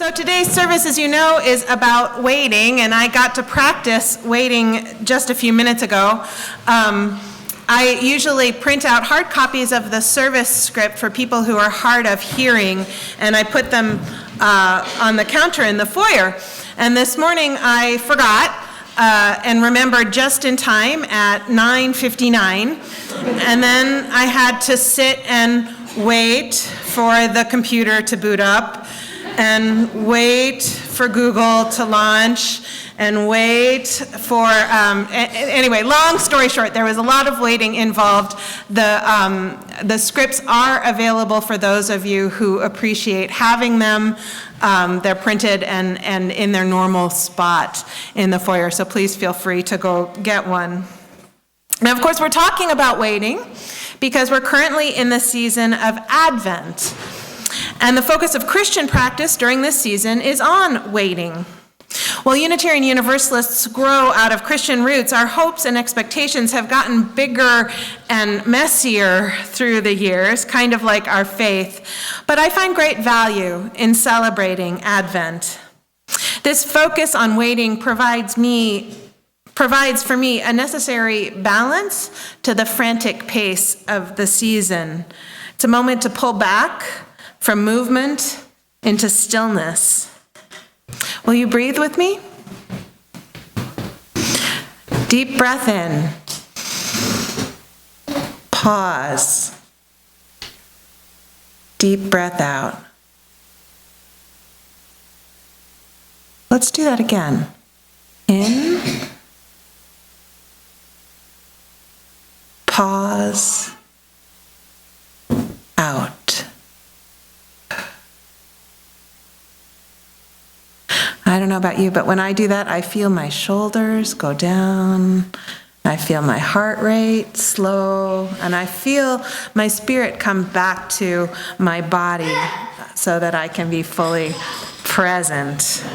So today's service, as you know, is about waiting, and I got to practice waiting just a few minutes ago. I usually print out hard copies of the service script for people who are hard of hearing, and I put them on the counter in the foyer. And this morning I forgot and remembered just in time at 9:59, and then I had to sit and wait for the computer to boot up, and wait for Google to launch, and wait for, anyway, long story short, there was a lot of waiting involved. The scripts are available for those of you who appreciate having them. They're printed and in their normal spot in the foyer, so please feel free to go get one. Now, of course, we're talking about waiting because we're currently in the season of Advent. And the focus of Christian practice during this season is on waiting. While Unitarian Universalists grow out of Christian roots, our hopes and expectations have gotten bigger and messier through the years, kind of like our faith. But I find great value in celebrating Advent. This focus on waiting provides for me a necessary balance to the frantic pace of the season. It's a moment to pull back from movement into stillness. Will you breathe with me? Deep breath in. Pause. Deep breath out. Let's do that again. In. Pause. Out. I don't know about you, but when I do that, I feel my shoulders go down, I feel my heart rate slow, and I feel my spirit come back to my body so that I can be fully present.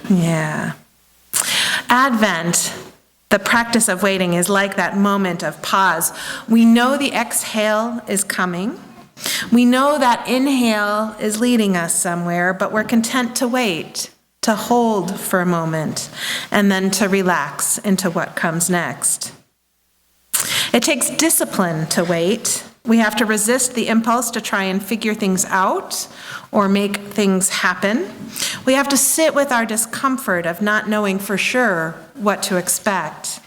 Yeah. Advent, the practice of waiting, is like that moment of pause. We know the exhale is coming. We know that inhale is leading us somewhere, but we're content to wait, to hold for a moment, and then to relax into what comes next. It takes discipline to wait. We have to resist the impulse to try and figure things out or make things happen. We have to sit with our discomfort of not knowing for sure what to expect.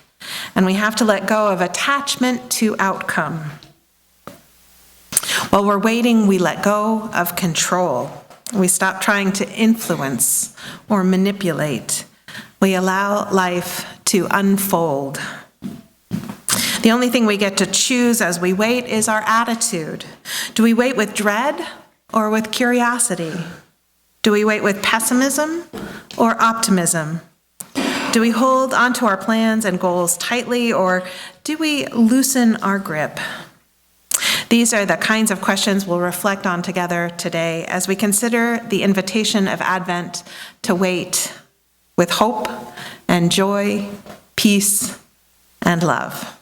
And we have to let go of attachment to outcome. While we're waiting, we let go of control. We stop trying to influence or manipulate. We allow life to unfold. The only thing we get to choose as we wait is our attitude. Do we wait with dread or with curiosity? Do we wait with pessimism or optimism? Do we hold onto our plans and goals tightly, or do we loosen our grip? These are the kinds of questions we'll reflect on together today as we consider the invitation of Advent to wait with hope and joy, peace, and love.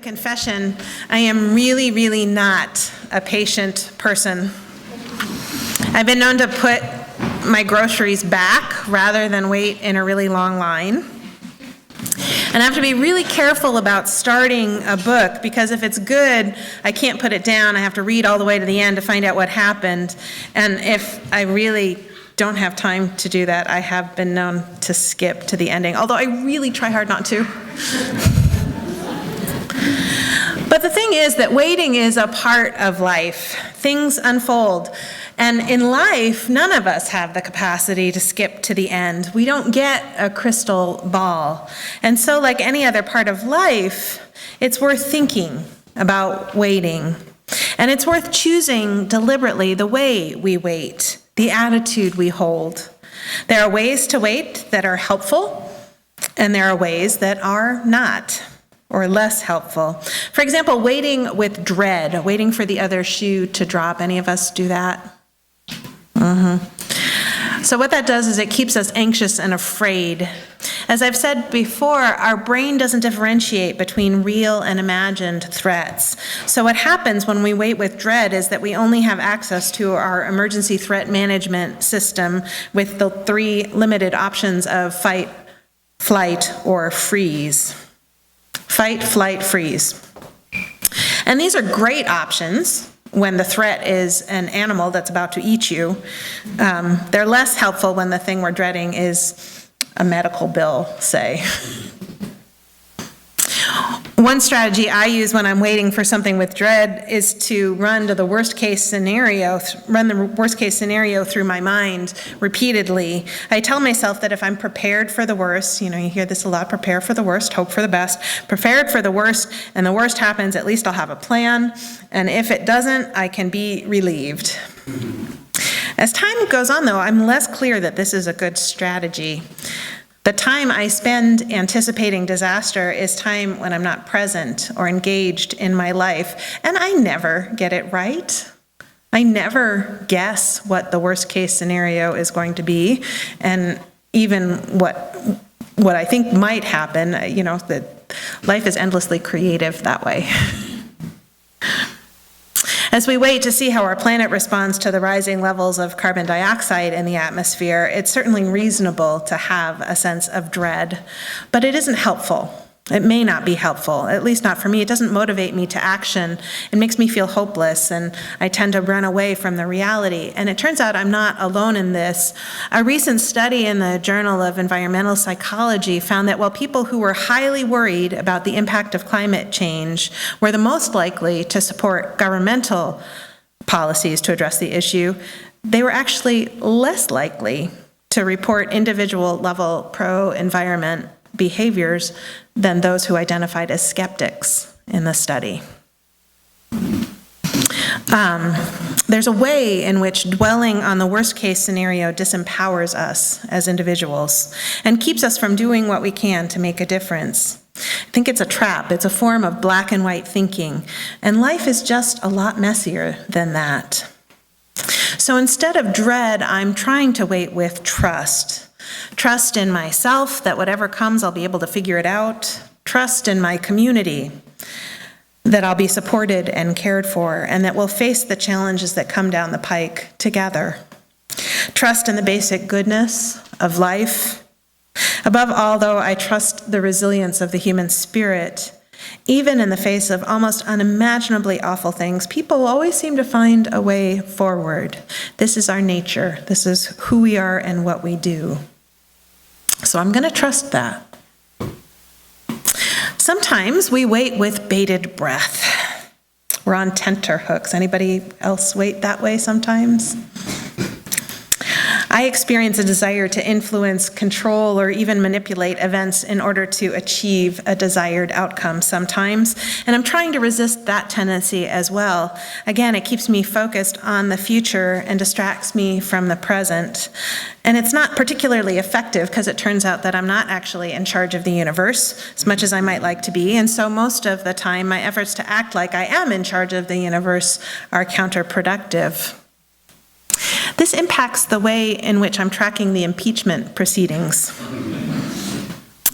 confession, I am really, really not a patient person. I've been known to put my groceries back rather than wait in a really long line. And I have to be really careful about starting a book, because if it's good, I can't put it down. I have to read all the way to the end to find out what happened. And if I really don't have time to do that, I have been known to skip to the ending, although I really try hard not to. But the thing is that waiting is a part of life. Things unfold. And in life, none of us have the capacity to skip to the end. We don't get a crystal ball. And so, like any other part of life, it's worth thinking about waiting. And it's worth choosing deliberately the way we wait, the attitude we hold. There are ways to wait that are helpful, and there are ways that are not, or less helpful. For example, waiting with dread, waiting for the other shoe to drop. Any of us do that? So what that does is it keeps us anxious and afraid. As I've said before, our brain doesn't differentiate between real and imagined threats. So what happens when we wait with dread is that we only have access to our emergency threat management system with the 3 limited options of fight, flight, or freeze. Fight, flight, freeze. And these are great options when the threat is an animal that's about to eat you. They're less helpful when the thing we're dreading is a medical bill, say. One strategy I use when I'm waiting for something with dread is to run the worst case scenario through my mind repeatedly. I tell myself that if I'm prepared for the worst, you hear this a lot, prepare for the worst, hope for the best, prepared for the worst, and the worst happens, at least I'll have a plan, and if it doesn't, I can be relieved. As time goes on, though, I'm less clear that this is a good strategy. The time I spend anticipating disaster is time when I'm not present or engaged in my life, and I never get it right. I never guess what the worst case scenario is going to be, and even what I think might happen, that life is endlessly creative that way. As we wait to see how our planet responds to the rising levels of carbon dioxide in the atmosphere, it's certainly reasonable to have a sense of dread, but it isn't helpful. It may not be helpful, at least not for me. It doesn't motivate me to action. It makes me feel hopeless, and I tend to run away from the reality. And it turns out I'm not alone in this. A recent study in the Journal of Environmental Psychology found that while people who were highly worried about the impact of climate change were the most likely to support governmental policies to address the issue, they were actually less likely to report individual-level pro-environment behaviors than those who identified as skeptics in the study. There's a way in which dwelling on the worst case scenario disempowers us as individuals and keeps us from doing what we can to make a difference. I think it's a trap. It's a form of black and white thinking, and life is just a lot messier than that. So instead of dread, I'm trying to wait with trust. Trust in myself that whatever comes, I'll be able to figure it out. Trust in my community that I'll be supported and cared for, and that we'll face the challenges that come down the pike together. Trust in the basic goodness of life. Above all, though, I trust the resilience of the human spirit. Even in the face of almost unimaginably awful things, people always seem to find a way forward. This is our nature. This is who we are and what we do. So I'm going to trust that. Sometimes we wait with bated breath. We're on tenterhooks. Anybody else wait that way sometimes? I experience a desire to influence, control, or even manipulate events in order to achieve a desired outcome sometimes, and I'm trying to resist that tendency as well. Again, it keeps me focused on the future and distracts me from the present. And it's not particularly effective because it turns out that I'm not actually in charge of the universe as much as I might like to be, and so most of the time my efforts to act like I am in charge of the universe are counterproductive. This impacts the way in which I'm tracking the impeachment proceedings.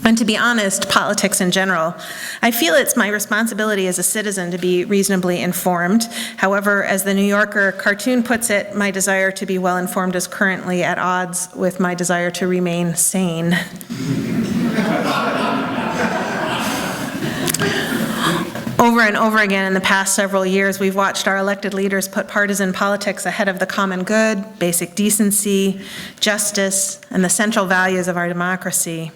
And to be honest, politics in general. I feel it's my responsibility as a citizen to be reasonably informed. However, as the New Yorker cartoon puts it, my desire to be well informed is currently at odds with my desire to remain sane. Over and over again in the past several years, we've watched our elected leaders put partisan politics ahead of the common good, basic decency, justice, and the central values of our democracy.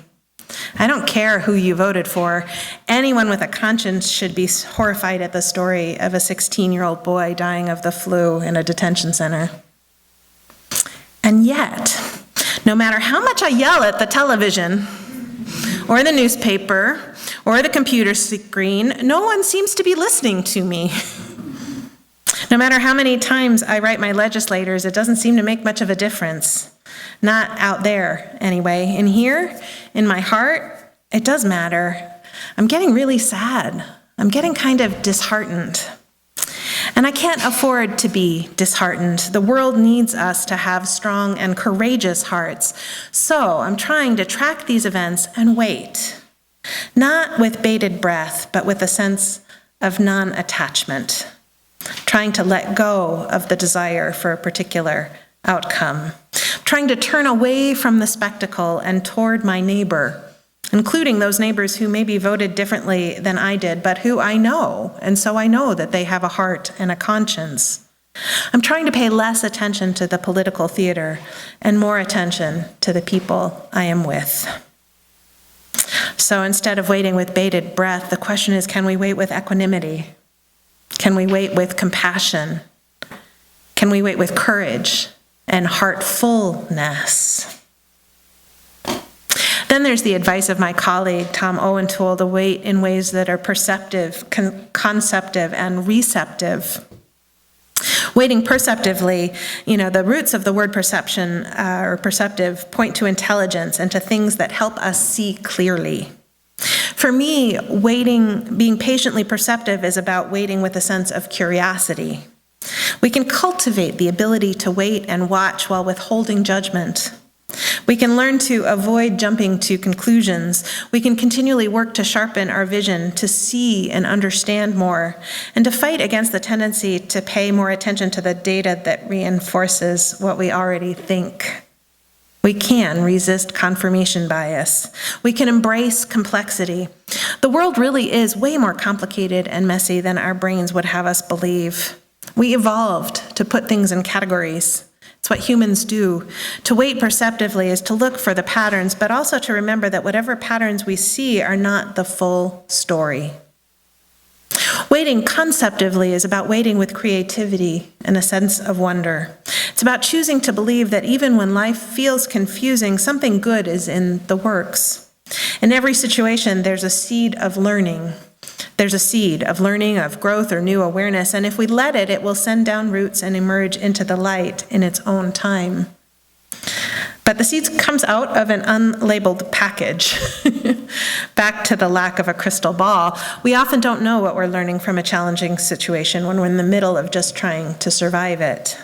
I don't care who you voted for. Anyone with a conscience should be horrified at the story of a 16-year-old boy dying of the flu in a detention center. And yet, no matter how much I yell at the television, or the newspaper, or the computer screen, no one seems to be listening to me. No matter how many times I write my legislators, it doesn't seem to make much of a difference. Not out there, anyway. In here, in my heart, it does matter. I'm getting really sad. I'm getting kind of disheartened. And I can't afford to be disheartened. The world needs us to have strong and courageous hearts. So I'm trying to track these events and wait. Not with bated breath, but with a sense of non-attachment. Trying to let go of the desire for a particular outcome. Trying to turn away from the spectacle and toward my neighbor, including those neighbors who maybe voted differently than I did, but who I know, and so I know that they have a heart and a conscience. I'm trying to pay less attention to the political theater and more attention to the people I am with. So instead of waiting with bated breath, the question is, can we wait with equanimity? Can we wait with compassion? Can we wait with courage and heartfulness? Then there's the advice of my colleague, Tom Owentoole, to wait in ways that are perceptive, conceptive, and receptive. Waiting perceptively, the roots of the word perception or perceptive point to intelligence and to things that help us see clearly. For me, waiting, being patiently perceptive is about waiting with a sense of curiosity. We can cultivate the ability to wait and watch while withholding judgment. We can learn to avoid jumping to conclusions. We can continually work to sharpen our vision, to see and understand more, and to fight against the tendency to pay more attention to the data that reinforces what we already think. We can resist confirmation bias. We can embrace complexity. The world really is way more complicated and messy than our brains would have us believe. We evolved to put things in categories. It's what humans do. To wait perceptively is to look for the patterns, but also to remember that whatever patterns we see are not the full story. Waiting conceptively is about waiting with creativity and a sense of wonder. It's about choosing to believe that even when life feels confusing, something good is in the works. In every situation, there's a seed of learning. There's a seed of learning, of growth or new awareness, and if we let it, it will send down roots and emerge into the light in its own time. But the seed comes out of an unlabeled package. Back to the lack of a crystal ball, we often don't know what we're learning from a challenging situation when we're in the middle of just trying to survive it.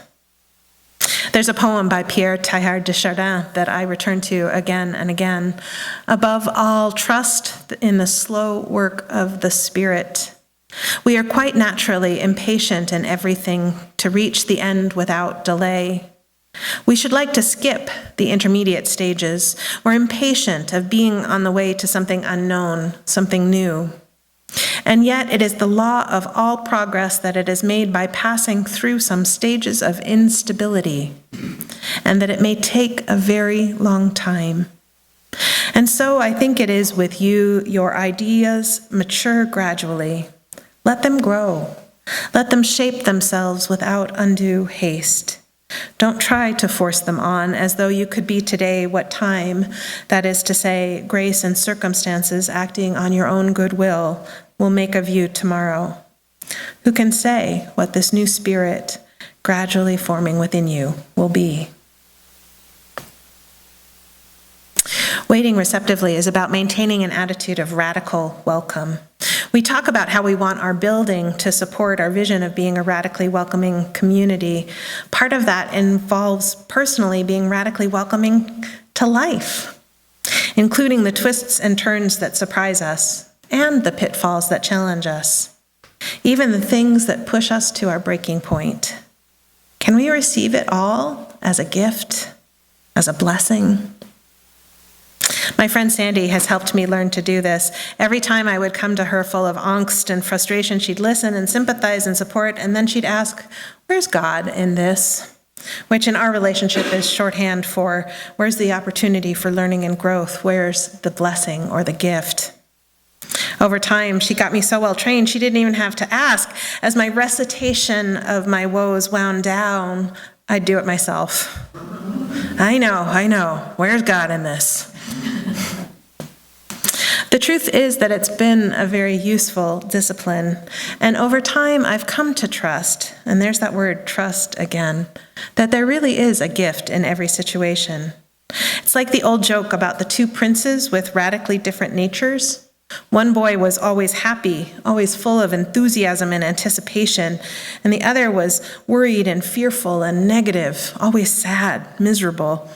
There's a poem by Pierre Teilhard de Chardin that I return to again and again. Above all, trust in the slow work of the Spirit. We are quite naturally impatient in everything to reach the end without delay. We should like to skip the intermediate stages. We're impatient of being on the way to something unknown, something new. And yet it is the law of all progress that it is made by passing through some stages of instability, and that it may take a very long time. And so I think it is with you. Your ideas mature gradually. Let them grow. Let them shape themselves without undue haste. Don't try to force them on as though you could be today what time, that is to say, grace and circumstances acting on your own goodwill, will make of you tomorrow. Who can say what this new spirit gradually forming within you will be? Waiting receptively is about maintaining an attitude of radical welcome. We talk about how we want our building to support our vision of being a radically welcoming community. Part of that involves personally being radically welcoming to life. including the twists and turns that surprise us and the pitfalls that challenge us, even the things that push us to our breaking point. Can we receive it all as a gift, as a blessing? My friend Sandy has helped me learn to do this. Every time I would come to her full of angst and frustration, she'd listen and sympathize and support, and then she'd ask, "Where's God in this?" Which in our relationship is shorthand for, where's the opportunity for learning and growth? Where's the blessing or the gift? Over time, she got me so well trained, she didn't even have to ask. As my recitation of my woes wound down, I'd do it myself. I know. Where's God in this? The truth is that it's been a very useful discipline, and over time I've come to trust, and there's that word, trust again, that there really is a gift in every situation. It's like the old joke about the two princes with radically different natures. One boy was always happy, always full of enthusiasm and anticipation, and the other was worried and fearful and negative, always sad, miserable.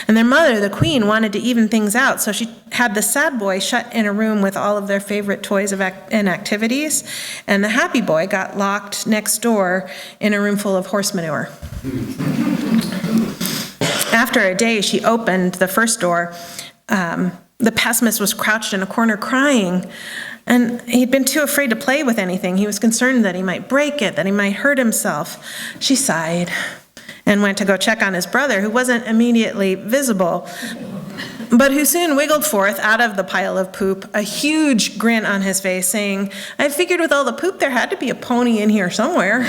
And their mother, the queen, wanted to even things out, so she had the sad boy shut in a room with all of their favorite toys and activities, and the happy boy got locked next door in a room full of horse manure. After a day, she opened the first door. The pessimist was crouched in a corner crying, and he'd been too afraid to play with anything. He was concerned that he might break it, that he might hurt himself. She sighed and went to go check on his brother, who wasn't immediately visible, but who soon wiggled forth out of the pile of poop, a huge grin on his face, saying, "I figured with all the poop there had to be a pony in here somewhere."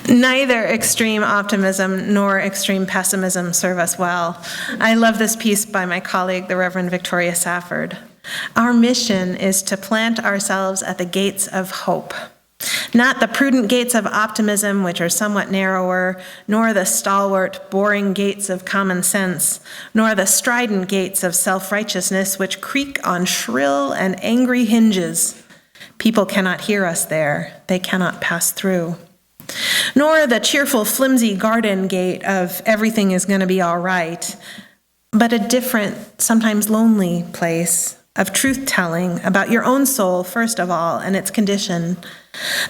Neither extreme optimism nor extreme pessimism serve us well. I love this piece by my colleague, the Reverend Victoria Safford. Our mission is to plant ourselves at the gates of hope, not the prudent gates of optimism, which are somewhat narrower, nor the stalwart, boring gates of common sense, nor the strident gates of self-righteousness, which creak on shrill and angry hinges. People cannot hear us there. They cannot pass through. Nor the cheerful, flimsy garden gate of everything is going to be all right, but a different, sometimes lonely place of truth-telling about your own soul, first of all, and its condition.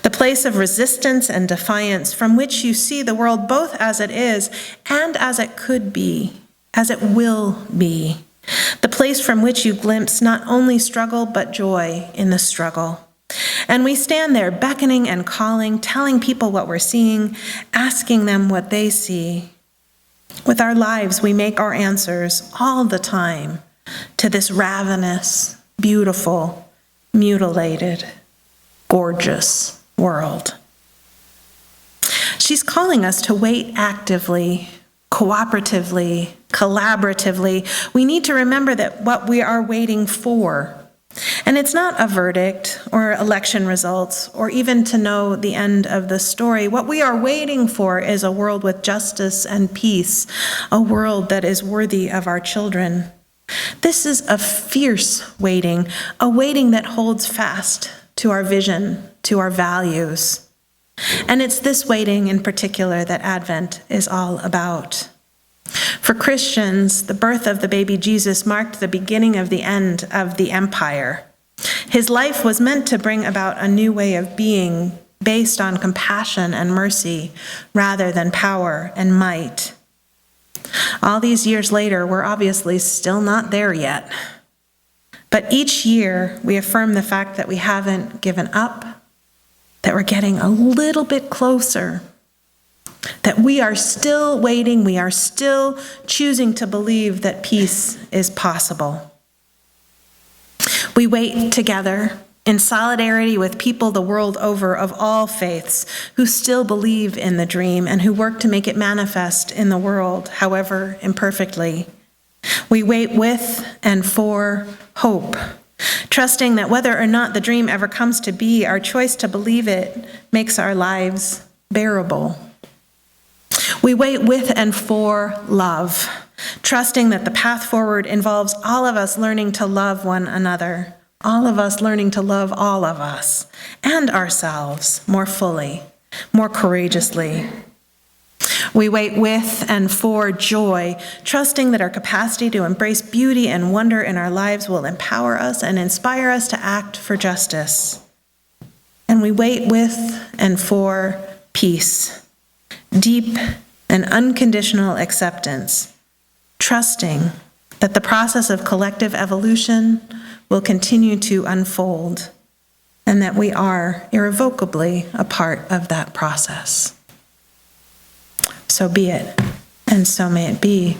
The place of resistance and defiance from which you see the world both as it is and as it could be, as it will be. The place from which you glimpse not only struggle, but joy in the struggle. And we stand there beckoning and calling, telling people what we're seeing, asking them what they see. With our lives, we make our answers all the time to this ravenous, beautiful, mutilated, gorgeous world. She's calling us to wait actively, cooperatively, collaboratively. We need to remember that what we are waiting for. And it's not a verdict or election results or even to know the end of the story. What we are waiting for is a world with justice and peace, a world that is worthy of our children. This is a fierce waiting, a waiting that holds fast to our vision, to our values. And it's this waiting in particular that Advent is all about. For Christians, the birth of the baby Jesus marked the beginning of the end of the empire. His life was meant to bring about a new way of being based on compassion and mercy rather than power and might. All these years later, we're obviously still not there yet. But each year, we affirm the fact that we haven't given up, that we're getting a little bit closer, that we are still waiting, we are still choosing to believe that peace is possible. We wait together in solidarity with people the world over of all faiths who still believe in the dream and who work to make it manifest in the world, however imperfectly. We wait with and for hope, trusting that whether or not the dream ever comes to be, our choice to believe it makes our lives bearable. We wait with and for love, trusting that the path forward involves all of us learning to love one another, all of us learning to love all of us and ourselves more fully, more courageously. We wait with and for joy, trusting that our capacity to embrace beauty and wonder in our lives will empower us and inspire us to act for justice. And we wait with and for peace, deep and unconditional acceptance, trusting that the process of collective evolution will continue to unfold and that we are irrevocably a part of that process. So be it, and so may it be.